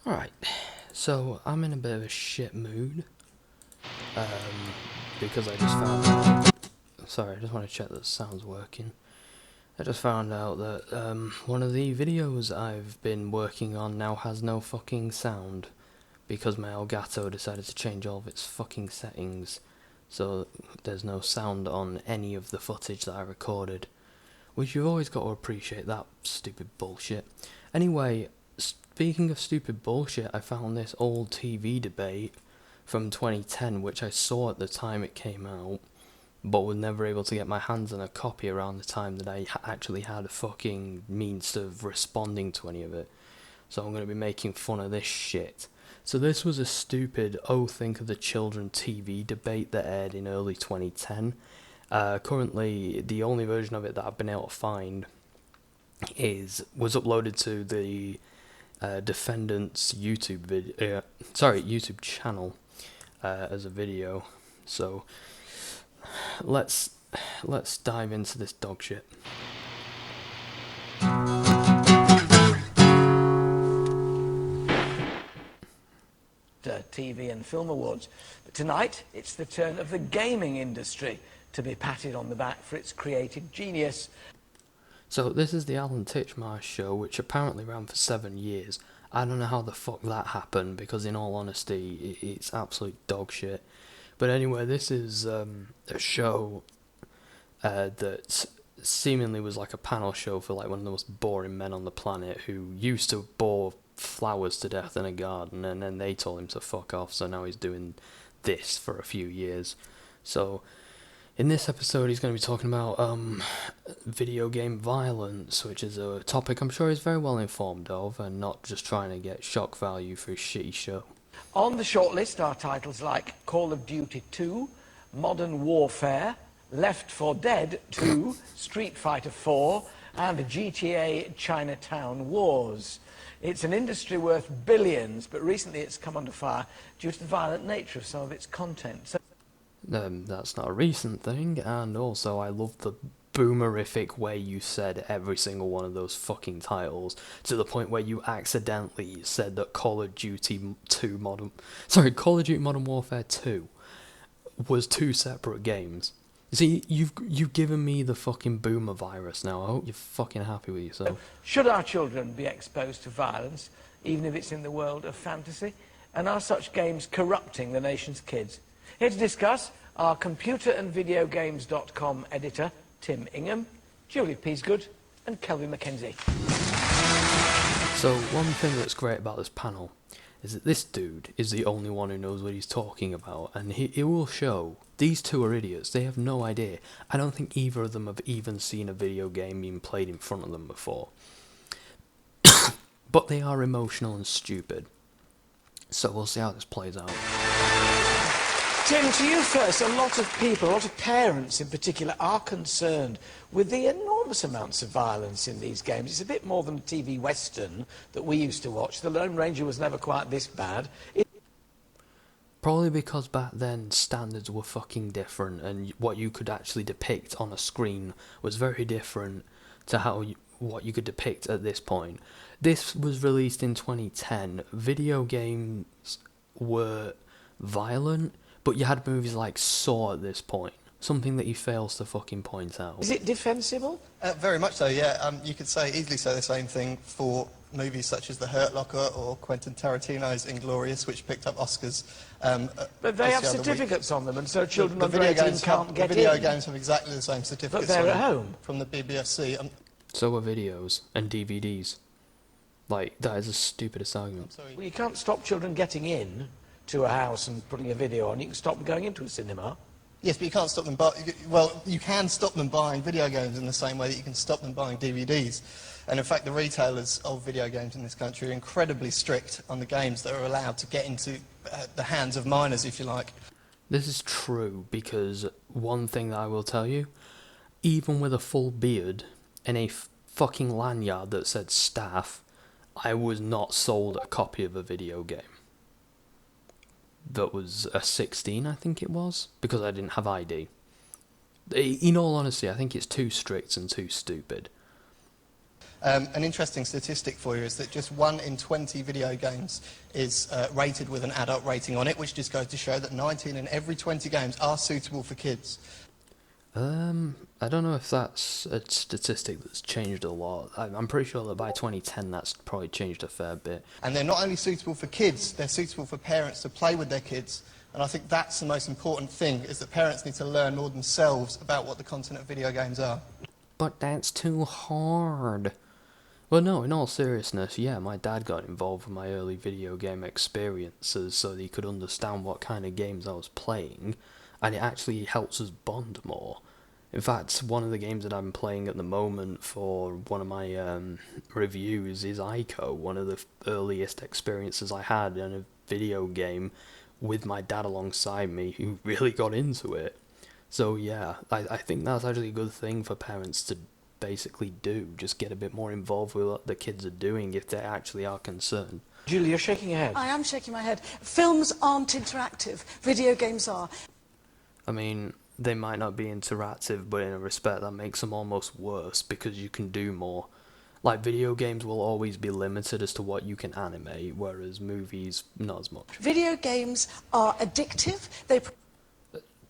Alright, so I'm in a bit of a shit mood, because I just found out, sorry, I just want to check that the sound's working. I just found out that, one of the videos I've been working on now has no fucking sound, because my Elgato decided to change all of its fucking settings, so there's no sound on any of the footage that I recorded, which you've always got to appreciate that stupid bullshit. Anyway, speaking of stupid bullshit, I found this old TV debate from 2010, which I saw at the time it came out, but was never able to get my hands on a copy around the time that I actually had a fucking means of responding to any of it. So I'm going to be making fun of this shit. So this was a stupid "Oh, think of the children" TV debate that aired in early 2010. Currently, the only version of it that I've been able to find was uploaded to the defendant's YouTube channel as a video. So let's dive into this dog shit. TV and Film Awards. But tonight, it's the turn of the gaming industry to be patted on the back for its creative genius. So this is the Alan Titchmarsh Show, which apparently ran for 7 years. I don't know how the fuck that happened, because in all honesty, it's absolute dog shit. But anyway, this is a show that seemingly was like a panel show for like one of the most boring men on the planet, who used to bore flowers to death in a garden, and then they told him to fuck off, so now he's doing this for a few years. So in this episode he's going to be talking about video game violence, which is a topic I'm sure he's very well informed of, and not just trying to get shock value for his shitty show. On the shortlist are titles like Call of Duty 2, Modern Warfare, Left 4 Dead 2, Street Fighter 4, and GTA Chinatown Wars. It's an industry worth billions, but recently it's come under fire due to the violent nature of some of its content. So that's not a recent thing, and also I love the boomerific way you said every single one of those fucking titles, to the point where you accidentally said that Call of Duty Modern Warfare 2 was 2 separate games. See, you've given me the fucking boomer virus now. I hope you're fucking happy with yourself. Should our children be exposed to violence, even if it's in the world of fantasy? And are such games corrupting the nation's kids? Here to discuss are computerandvideogames.com editor Tim Ingham, Julie Peasgood and Kelvin Mackenzie. So one thing that's great about this panel is that this dude is the only one who knows what he's talking about, and he will show these two are idiots. They have no idea. I don't think either of them have even seen a video game being played in front of them before. But they are emotional and stupid. So we'll see how this plays out. Tim, to you first, a lot of people, a lot of parents in particular, are concerned with the enormous amounts of violence in these games. It's a bit more than a TV Western that we used to watch. The Lone Ranger was never quite this bad. Probably because back then standards were fucking different, and what you could actually depict on a screen was very different to what you could depict at this point. This was released in 2010. Video games were violent, but you had movies like Saw at this point. Something that he fails to fucking point out. Is it defensible? Very much so, yeah. You could easily say the same thing for movies such as The Hurt Locker or Quentin Tarantino's Inglourious, which picked up Oscars. But they have certificates on them, and so children under 18 can't get in. The video games have exactly the same certificates. But they're at home. From the BBFC. So are videos and DVDs. Like, that is the stupidest argument. Well, you can't stop children getting in to a house and putting a video on. You can stop them going into a cinema. Yes, but you can't stop them you can stop them buying video games in the same way that you can stop them buying DVDs. And in fact, the retailers of video games in this country are incredibly strict on the games that are allowed to get into the hands of minors, if you like. This is true, because one thing that I will tell you, even with a full beard and a fucking lanyard that said staff, I was not sold a copy of a video game that was a 16, I think it was, because I didn't have ID. In all honesty, I think it's too strict and too stupid. An interesting statistic for you is that just 1 in 20 video games is rated with an adult rating on it, which just goes to show that 19 in every 20 games are suitable for kids. I don't know if that's a statistic that's changed a lot. I'm pretty sure that by 2010 that's probably changed a fair bit. And they're not only suitable for kids, they're suitable for parents to play with their kids. And I think that's the most important thing, is that parents need to learn more themselves about what the content of video games are. But that's too hard. Well, no, in all seriousness, yeah, my dad got involved with my early video game experiences so that he could understand what kind of games I was playing, and it actually helps us bond more. In fact, one of the games that I'm playing at the moment for one of my reviews is Ico, one of the earliest experiences I had in a video game with my dad alongside me who really got into it. So yeah, I think that's actually a good thing for parents to basically do, just get a bit more involved with what the kids are doing if they actually are concerned. Julie, you're shaking your head. I am shaking my head. Films aren't interactive. Video games are. I mean, they might not be interactive, but in a respect that makes them almost worse because you can do more. Like, video games will always be limited as to what you can animate, whereas movies, not as much. Video games are addictive.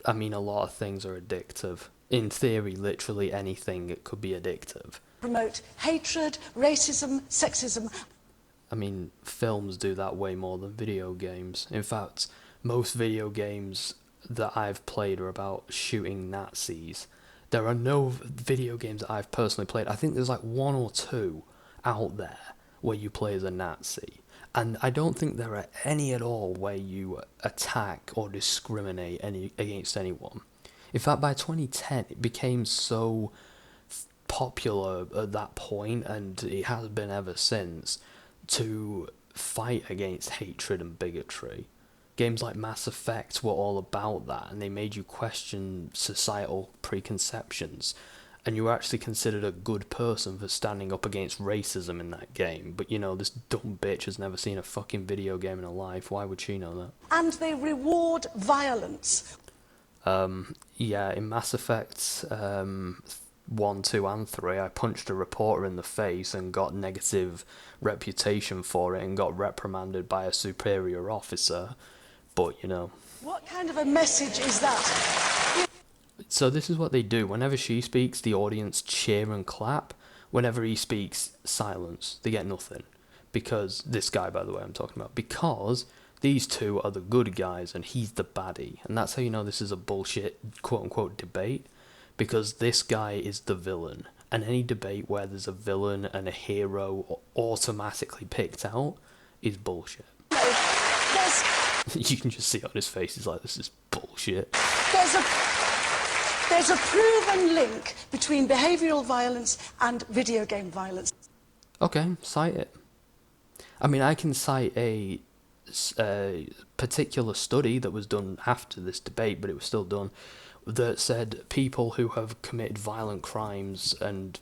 I mean, a lot of things are addictive. In theory, literally anything it could be addictive. Promote hatred, racism, sexism. I mean, films do that way more than video games. In fact, most video games that I've played are about shooting Nazis. There are no video games that I've personally played. I think there's like 1 or 2 out there where you play as a Nazi. And I don't think there are any at all where you attack or discriminate against anyone. In fact, by 2010, it became so popular at that point, and it has been ever since, to fight against hatred and bigotry. Games like Mass Effect were all about that, and they made you question societal preconceptions, and you were actually considered a good person for standing up against racism in that game. But you know, this dumb bitch has never seen a fucking video game in her life. Why would she know that? And they reward violence. Yeah, in Mass Effect 1, 2 and 3, I punched a reporter in the face and got negative reputation for it and got reprimanded by a superior officer. But, you know. What kind of a message is that? So this is what they do. Whenever she speaks, the audience cheer and clap. Whenever he speaks, silence. They get nothing. Because, this guy, by the way, I'm talking about. Because these two are the good guys and he's the baddie. And that's how you know this is a bullshit, quote-unquote, debate. Because this guy is the villain. And any debate where there's a villain and a hero automatically picked out is bullshit. You can just see it on his face, he's like, this is bullshit. There's a proven link between behavioural violence and video game violence. Okay, cite it. I mean, I can cite a particular study that was done after this debate, but it was still done, that said people who have committed violent crimes, and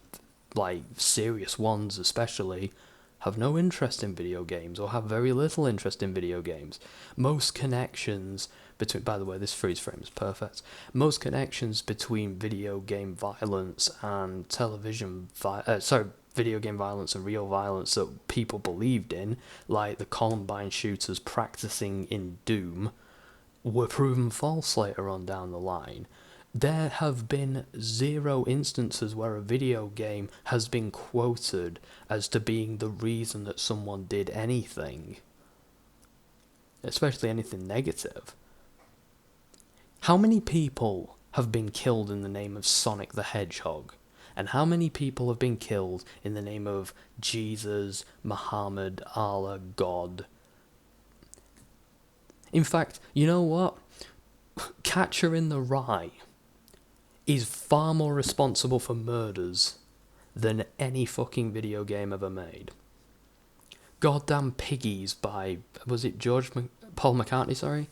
like serious ones especially, have no interest in video games or have very little interest in video games. Most connections between, by the way, this freeze frame is perfect. Most connections between video game violence and video game violence and real violence that people believed in, like the Columbine shooters practicing in Doom, were proven false later on down the line. There have been 0 instances where a video game has been quoted as to being the reason that someone did anything, especially anything negative. How many people have been killed in the name of Sonic the Hedgehog? And how many people have been killed in the name of Jesus, Muhammad, Allah, God? In fact, you know what? Catcher in the Rye is far more responsible for murders than any fucking video game ever made. Goddamn Piggies by, was it Paul McCartney, sorry?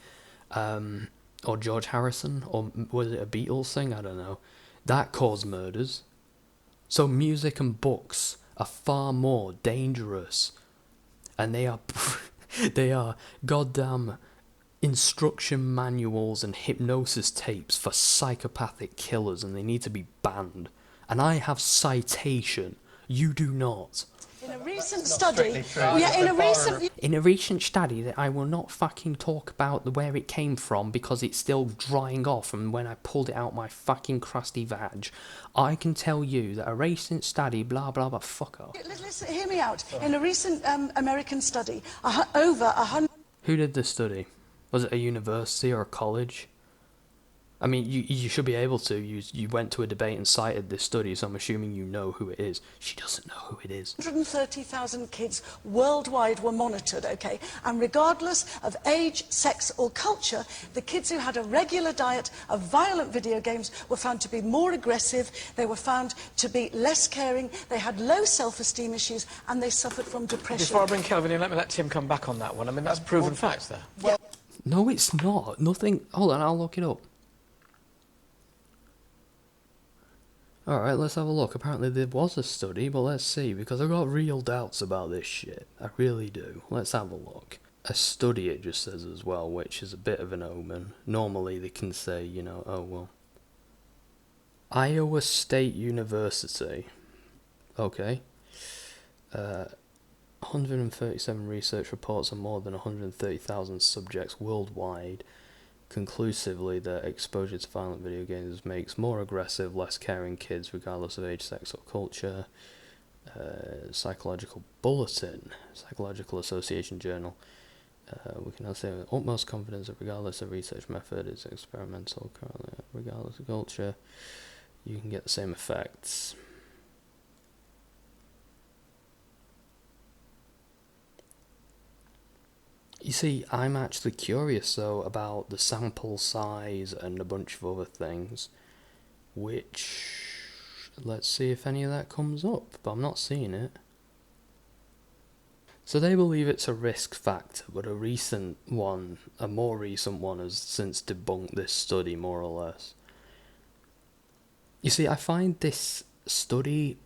Or George Harrison? Or was it a Beatles thing? I don't know. That caused murders. So music and books are far more dangerous. And they are goddamn instruction manuals and hypnosis tapes for psychopathic killers, and they need to be banned. And I have citation You do not. In a recent Not study, strictly true. yeah, in a recent, In a recent study that I will not fucking talk about where it came from because it's still drying off from when I pulled it out my fucking crusty vag, I can tell you that a recent study, blah blah blah, fuck off. listen, hear me out. In a recent American study, over 100. Who did this study? Was it a university or a college? I mean, you should be able to. You went to a debate and cited this study, so I'm assuming you know who it is. She doesn't know who it is. 130,000 kids worldwide were monitored, okay? And regardless of age, sex or culture, the kids who had a regular diet of violent video games were found to be more aggressive, they were found to be less caring, they had low self-esteem issues, and they suffered from depression. Before I bring Kelvin in, let me let Tim come back on that one. I mean, that's proven facts there. Well, No, it's not. Nothing. Hold on, I'll look it up. Alright, let's have a look. Apparently there was a study, but let's see, because I've got real doubts about this shit. I really do. Let's have a look. A study, it just says as well, which is a bit of an omen. Normally they can say, you know, oh well. Iowa State University. Okay. 137 research reports on more than 130,000 subjects worldwide conclusively that exposure to violent video games makes more aggressive, less caring kids regardless of age, sex or culture. Psychological Bulletin, Psychological Association Journal. We can now say with utmost confidence that regardless of research method is experimental, currently regardless of culture, you can get the same effects. You see, I'm actually curious though about the sample size and a bunch of other things, which, let's see if any of that comes up, but I'm not seeing it. So they believe it's a risk factor, but a more recent one has since debunked this study more or less. You see, I find this study,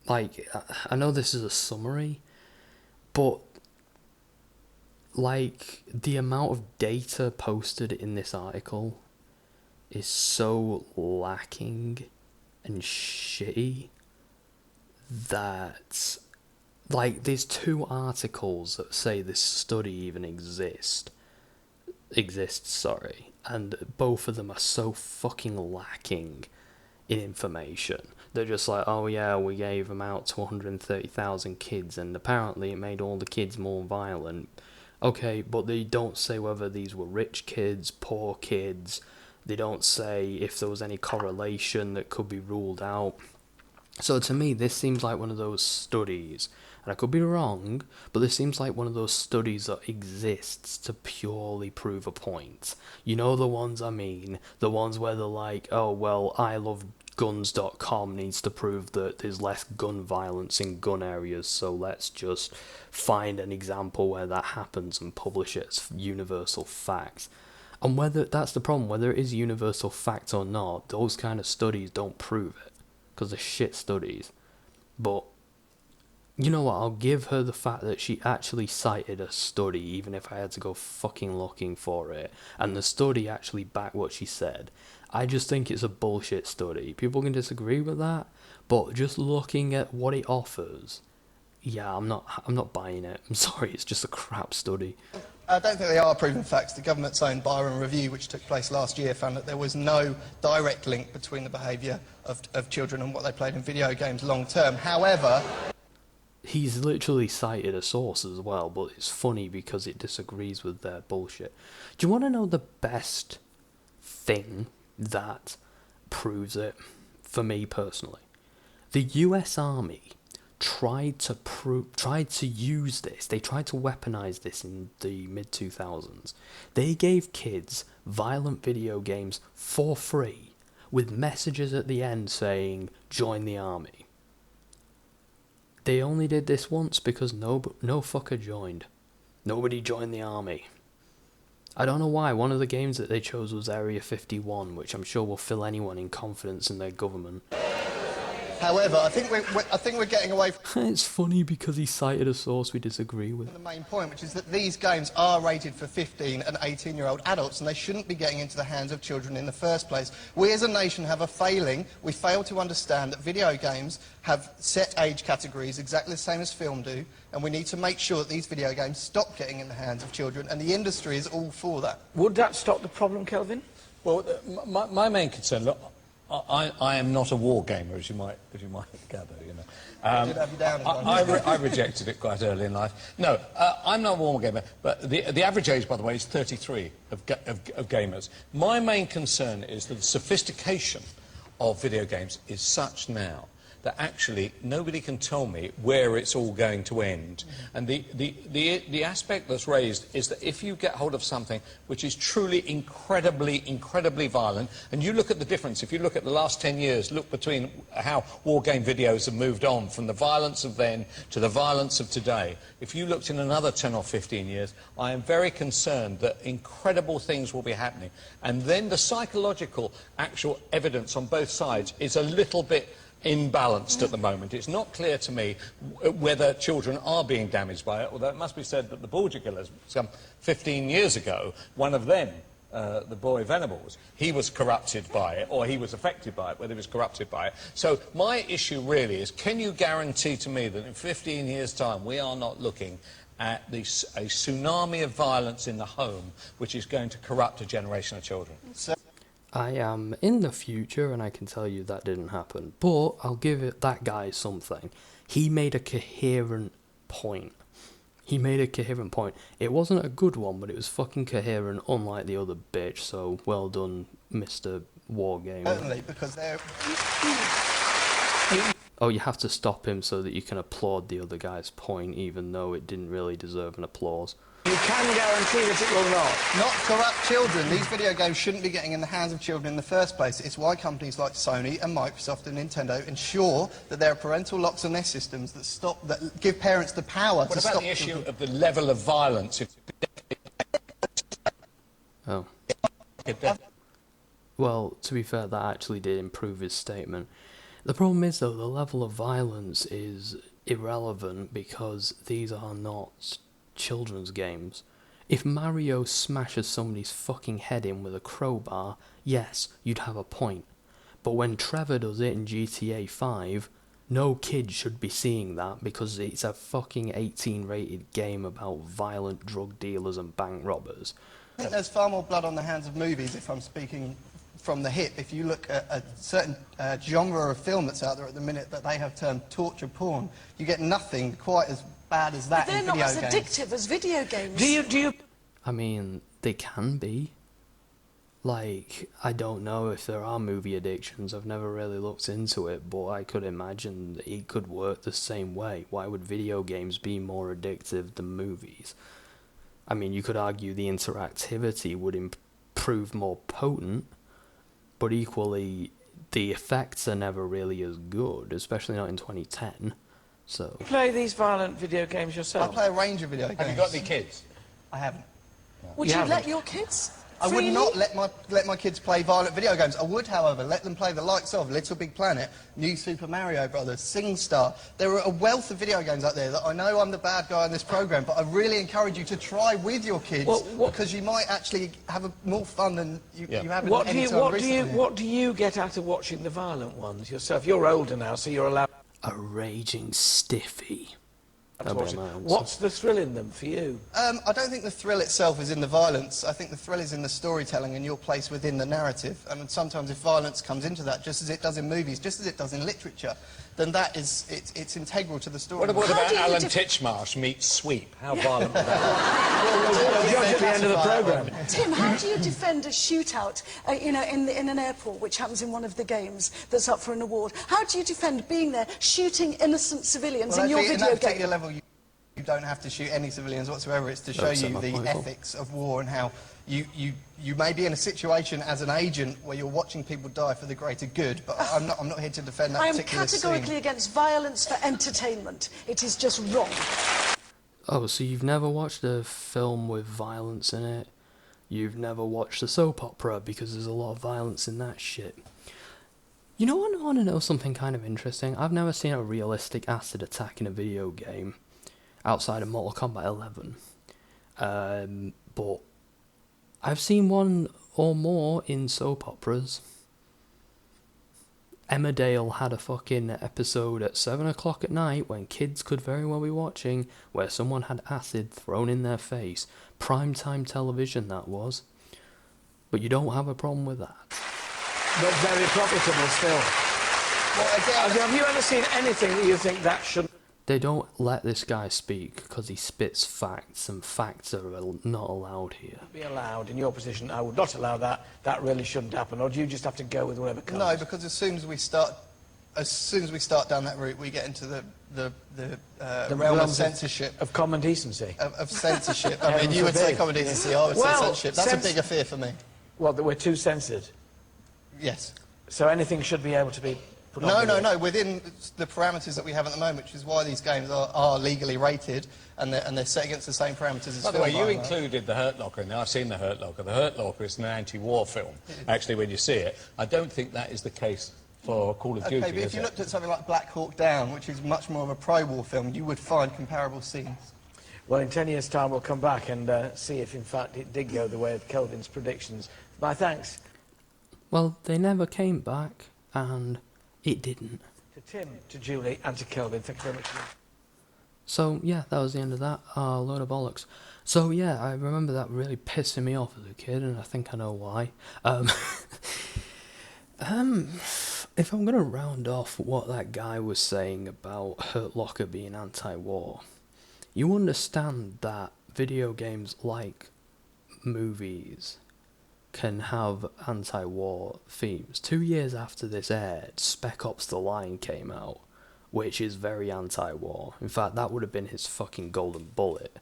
like, I know this is a summary, but like, the amount of data posted in this article is so lacking and shitty that, like, there's 2 articles that say this study even exists, and both of them are so fucking lacking in information. They're just like, oh yeah, we gave them out to 130,000 kids, and apparently it made all the kids more violent. Okay, but they don't say whether these were rich kids, poor kids. They don't say if there was any correlation that could be ruled out. So to me, this seems like one of those studies, and I could be wrong, but this seems like one of those studies that exists to purely prove a point. You know the ones I mean? The ones where they're like, oh well, iloveguns.com needs to prove that there's less gun violence in gun areas, so let's just find an example where that happens and publish it as universal facts. And whether that's the problem, whether it is universal fact or not, those kind of studies don't prove it, because they're shit studies. But you know what, I'll give her the fact that she actually cited a study, even if I had to go fucking looking for it, and the study actually backed what she said. I just think it's a bullshit study. People can disagree with that, but just looking at what it offers, yeah, I'm not buying it. I'm sorry, it's just a crap study. I don't think they are proven facts. The government's own Byron review, which took place last year, found that there was no direct link between the behaviour of children and what they played in video games long term. However, He's literally cited a source as well, but it's funny because it disagrees with their bullshit. Do you want to know the best thing that proves it, for me personally? The US Army tried to use this. They tried to weaponize this in the mid-2000s. They gave kids violent video games for free, with messages at the end saying, join the army. They only did this once because no fucker joined. Nobody joined the army. I don't know why. One of the games that they chose was Area 51, which I'm sure will fill anyone in confidence in their government. However, I think we're getting away from It's funny because he cited a source we disagree with. the main point, which is that these games are rated for 15 and 18-year-old adults, and they shouldn't be getting into the hands of children in the first place. We as a nation have a failing. We fail to understand that video games have set age categories exactly the same as film do, and we need to make sure that these video games stop getting in the hands of children, and the industry is all for that. Would that stop the problem, Kelvin? Well, my main concern, look, I am not a war gamer, as you might gather, you know. I did have you down. I rejected it quite early in life. No, I'm not a war gamer, but the average age, by the way, is 33 of gamers. My main concern is that the sophistication of video games is such now that actually nobody can tell me where it's all going to end. And the aspect that's raised is that if you get hold of something which is truly incredibly violent, and you look at the difference, if you look at the last 10 years, look between how war game videos have moved on from the violence of then to the violence of today. If you looked in another 10 or 15 years, I am very concerned that incredible things will be happening. And then the psychological actual evidence on both sides is a little bit imbalanced at the moment. It's not clear to me whether children are being damaged by it, although it must be said that the Borgia killers, some 15 years ago, one of them, the boy Venables, he was corrupted by it, or he was affected by it, whether he was corrupted by it. So my issue really is, can you guarantee to me that in 15 years' time we are not looking at a tsunami of violence in the home which is going to corrupt a generation of children? I am in the future, and I can tell you that didn't happen. But I'll give that guy something. He made a coherent point. He made a coherent point. It wasn't a good one, but it was fucking coherent, unlike the other bitch. So well done, Mr. Wargamer. Certainly, because they're... Oh, you have to stop him so that you can applaud the other guy's point, even though it didn't really deserve an applause. You can guarantee that it will not. Not corrupt children. These video games shouldn't be getting in the hands of children in the first place. It's why companies like Sony and Microsoft and Nintendo ensure that there are parental locks on their systems that give parents the power to stop... What about the issue of the level of violence? Oh. Well, to be fair, that actually did improve his statement. The problem is, though, the level of violence is irrelevant because these are not children's games. If Mario smashes somebody's fucking head in with a crowbar, yes, you'd have a point. But when Trevor does it in GTA 5, no kid should be seeing that because it's a fucking 18-rated game about violent drug dealers and bank robbers. I think there's far more blood on the hands of movies, if I'm speaking from the hip. If you look at a certain genre of film that's out there at the minute that they have termed torture porn, you get nothing quite as bad as that in video games. They're not as addictive as video games. Do you... I mean, they can be. Like, I don't know if there are movie addictions. I've never really looked into it, but I could imagine that it could work the same way. Why would video games be more addictive than movies? I mean, you could argue the interactivity would prove more potent, but equally, the effects are never really as good, especially not in 2010. So. play these violent video games I yourself? play a range of video games. Have you got any kids? I haven't. Would You you haven't? let your kids I would not let my kids play violent video games. I would, however, let them play the likes of Little Big Planet, New Super Mario Brothers, SingStar. There are a wealth of video games out there that I know I'm the bad guy in this programme, but I really encourage you to try with your kids because you might actually have more fun than you have in any time recently. What do you get out of watching the violent ones yourself? You're older now, so you're allowed A raging stiffy. to watch it. What's the thrill in them for you? I don't think the thrill itself is in the violence. I think the thrill is in the storytelling and your place within the narrative. And sometimes if violence comes into that, just as it does in movies, just as it does in literature, then that is, it's integral to the story. What about Alan Titchmarsh meets Sweep? How violent was that? We'll judge at the end of the programme. Tim, how do you defend a shootout, you know, in an airport, which happens in one of the games that's up for an award? How do you defend being there, shooting innocent civilians in your video in that game? particular level, you don't have to shoot any civilians whatsoever. It's to show you the ethics of war and how you may be in a situation as an agent where you're watching people die for the greater good, but I'm not here to defend that particular scene. I am categorically against violence for entertainment. It is just wrong. Oh, so you've never watched a film with violence in it? You've never watched a soap opera because there's a lot of violence in that shit? You know what, I want to know something kind of interesting? I've never seen a realistic acid attack in a video game outside of Mortal Kombat 11. But I've seen one or more in soap operas. Emmerdale had a fucking episode at 7 o'clock at night when kids could very well be watching, where someone had acid thrown in their face. Primetime television, that was. But you don't have a problem with that. But very profitable still. Well, again, Have you ever seen anything that you think that should... They don't let this guy speak because he spits facts, and facts are not allowed here. be allowed in your position? I would not allow that. That really shouldn't happen. Or do you just have to go with whatever comes? no, because as soon as we start down that route, we get into the realm of censorship. Of common decency. Of censorship. I Heaven mean, you would say forbid. common decency, I would say Well, censorship. That's a bigger fear for me. Well, that we're too censored. Yes. So anything should be able to be put on. No. Within the parameters that we have at the moment, which is why these games are legally rated, and they're set against the same parameters as By the way, film you violence. included The Hurt Locker in there. I've seen The Hurt Locker. The Hurt Locker is an anti-war film, actually, when you see it. I don't think that is the case for Call of Duty, Okay, but if is you it? looked at something like Black Hawk Down, which is much more of a pro-war film, you would find comparable scenes. Well, in 10 years' time, we'll come back and see if, in fact, it did go the way of Kelvin's predictions. My thanks Well, they never came back, and it didn't. to Tim, to Julie, and to Kelvin. Thank you very much. So, yeah, that was the end of that. Load of bollocks. So, yeah, I remember that really pissing me off as a kid, and I think I know why. If I'm going to round off what that guy was saying about Hurt Locker being anti-war, you understand that video games, like movies, can have anti-war themes. 2 years after this aired, Spec Ops: The Line came out, which is very anti-war. In fact, that would have been his fucking golden bullet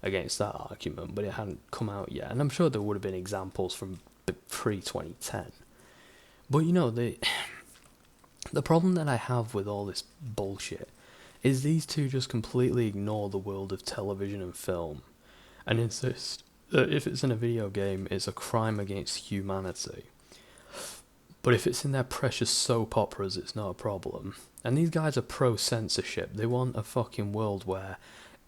against that argument, but it hadn't come out yet. And I'm sure there would have been examples from pre-2010. But you know, the problem that I have with all this bullshit is these two just completely ignore the world of television and film and insist that if it's in a video game, it's a crime against humanity. But if it's in their precious soap operas, it's not a problem. And these guys are pro-censorship. They want a fucking world where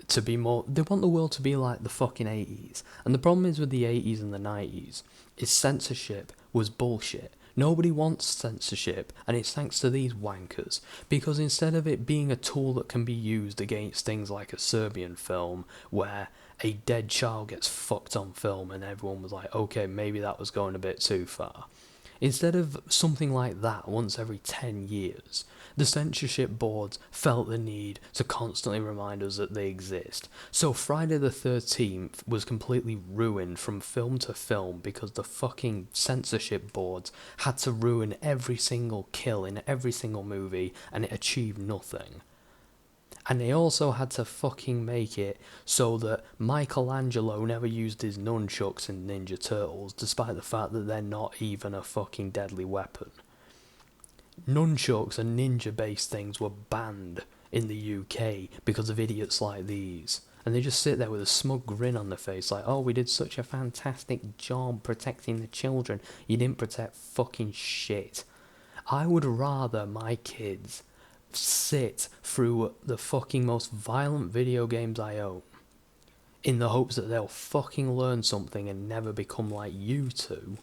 they want the world to be like the fucking 80s. And the problem is with the 80s and the 90s is censorship was bullshit. Nobody wants censorship, and it's thanks to these wankers. Because instead of it being a tool that can be used against things like a Serbian film, where a dead child gets fucked on film and everyone was like, okay, maybe that was going a bit too far. Instead of something like that once every 10 years, the censorship boards felt the need to constantly remind us that they exist. So Friday the 13th was completely ruined from film to film because the fucking censorship boards had to ruin every single kill in every single movie, and it achieved nothing. And they also had to fucking make it so that Michelangelo never used his nunchucks in Ninja Turtles, despite the fact that they're not even a fucking deadly weapon. Nunchucks and ninja-based things were banned in the UK because of idiots like these. And they just sit there with a smug grin on their face like, oh, we did such a fantastic job protecting the children. You didn't protect fucking shit. I would rather my kids sit through the fucking most violent video games I own in the hopes that they'll fucking learn something and never become like you two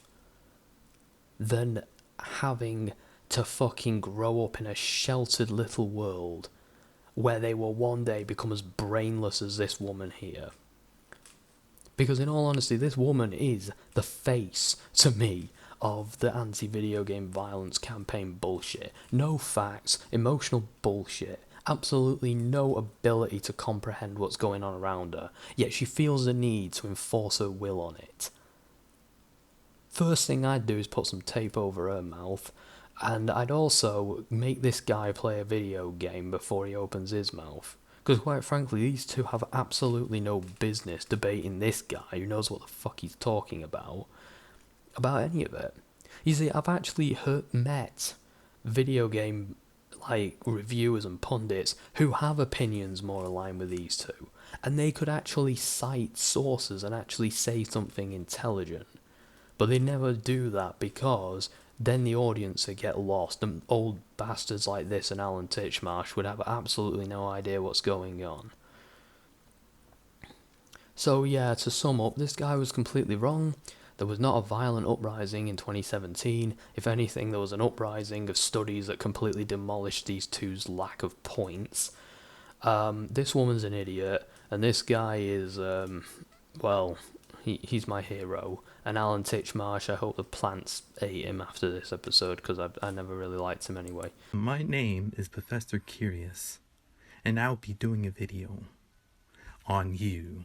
than having to fucking grow up in a sheltered little world where they will one day become as brainless as this woman here. Because in all honesty, this woman is the face, to me, of the anti-video game violence campaign bullshit. No facts, emotional bullshit, absolutely no ability to comprehend what's going on around her, yet she feels the need to enforce her will on it. First thing I'd do is put some tape over her mouth, and I'd also make this guy play a video game before he opens his mouth. Because quite frankly, these two have absolutely no business debating this guy who knows what the fuck he's talking about any of it. You see, I've actually met video game reviewers and pundits who have opinions more aligned with these two, and they could actually cite sources and actually say something intelligent, but they never do that because then the audience would get lost, and old bastards like this and Alan Titchmarsh would have absolutely no idea what's going on. So yeah, to sum up, this guy was completely wrong. There was not a violent uprising in 2017. If anything, there was an uprising of studies that completely demolished these two's lack of points. This woman's an idiot, and this guy is, well, he's my hero. And Alan Titchmarsh, I hope the plants ate him after this episode, because I never really liked him anyway. My name is Professor Curious, and I'll be doing a video on you.